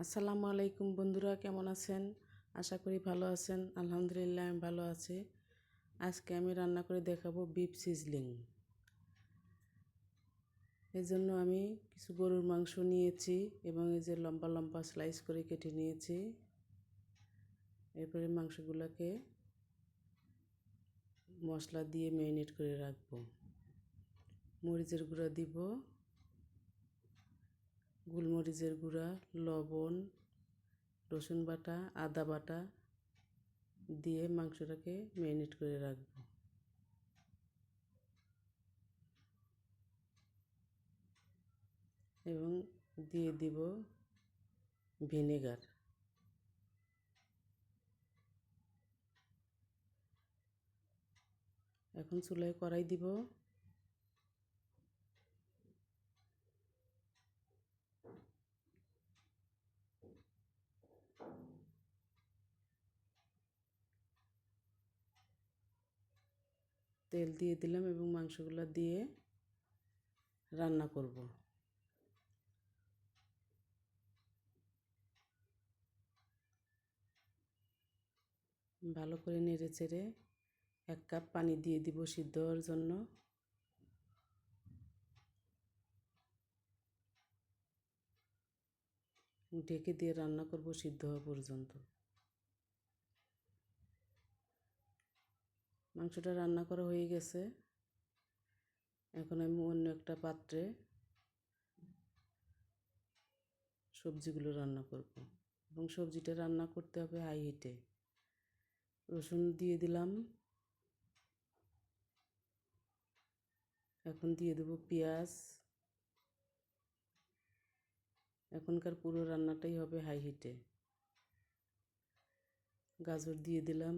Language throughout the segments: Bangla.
আসসালামু আলাইকুম বন্ধুরা, কেমন আছেন? আশা করি ভালো আছেন। আলহামদুলিল্লাহ আমি ভালো আছি। আজকে আমি রান্না করে দেখাবো বিফ সিজলিং। এর জন্য আমি কিছু গরুর মাংস নিয়েছি এবং এই যে লম্বা লম্বা স্লাইস করে কেটে নিয়েছি। এরপরে মাংসগুলোকে মশলা দিয়ে ম্যারিনেট করে রাখবো। মরিচের গুঁড়া দিব, গোলমরিচের গুঁড়া, লবণ, রসুন বাটা, আদা বাটা দিয়ে মাংসটাকে ম্যারিনেট করে রাখবো। এবং দিয়ে দিব ভিনেগার। এখন চুলায় কড়াই দিব, তেল দিয়ে দিলাম এবং মাংসগুলো দিয়ে রান্না করব। ভালো করে নেড়ে চেড়ে 1 কাপ পানি দিয়ে দিব সিদ্ধ হওয়ার জন্য। ঢেকে দিয়ে রান্না করব সিদ্ধ হওয়া পর্যন্ত। মাংসটা রান্না করা হয়ে গেছে। এখন আমি অন্য একটা পাত্রে সবজিগুলো রান্না করব এবং সবজিটা রান্না করতে হবে হাই হিটে। রসুন দিয়ে দিলাম, এখন দিয়ে দেব পেঁয়াজ। এখনকার পুরো রান্নাটাই হবে হাই হিটে। গাজর দিয়ে দিলাম,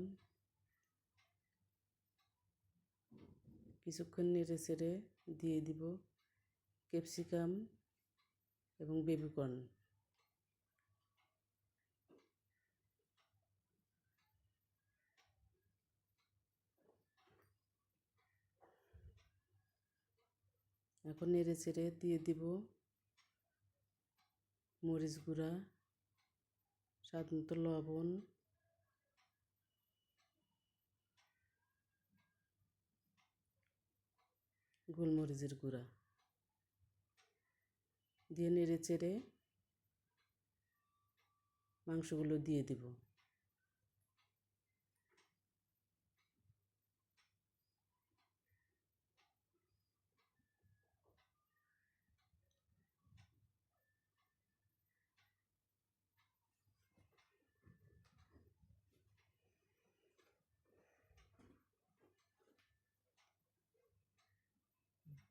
কিছুক্ষণ নেড়ে চেড়ে দিয়ে দিব ক্যাপসিকাম এবং বেবিকর্ন। এখন নেড়ে চেড়ে দিয়ে দিব মরিচ গুঁড়া, স্বাদ মতো লবণ, গোলমরিচের গুঁড়া দিয়ে নেড়ে চেড়ে মাংসগুলো দিয়ে দিব।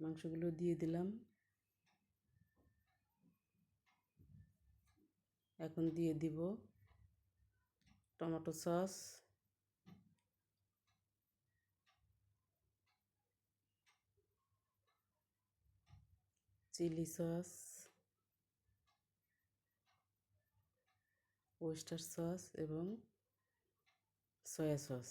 মাংসগুলো দিয়ে দিলাম। এখন দিয়ে দিব tomato sauce, chilli sauce, oyster sauce এবং সয়া সস।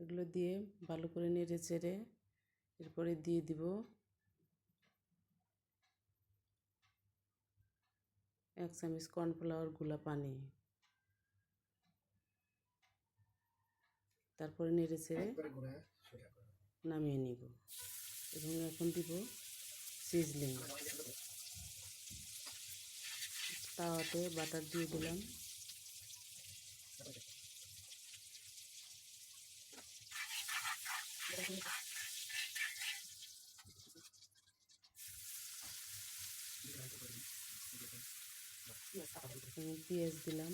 এগুলো দিয়ে ভালো করে নেড়ে চেড়ে এরপরে দিয়ে দিব 1 চামচ কর্নফ্লাওয়ার গুলা পানি। তারপরে নেড়ে চেড়ে নামিয়ে নিব এবং এখন দিব সিজলিং। তাওয়াতে বাটার দিয়ে দিলাম, পেঁয়াজ দিলাম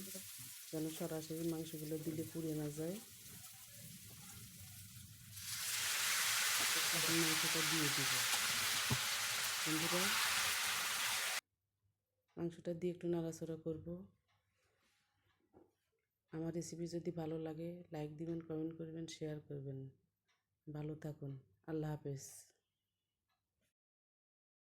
যেন সরাসরি মাংসগুলো দিলে পুড়ে না যায়। এখন মাংসটা দিয়ে দিব। বন্ধুরা, মাংসটা দিয়ে একটু নাড়াচাড়া করব। আমার রেসিপি যদি ভালো লাগে লাইক দিবেন, কমেন্ট করবেন, শেয়ার করবেন। ভালো থাকুন। আল্লাহ হাফেজ।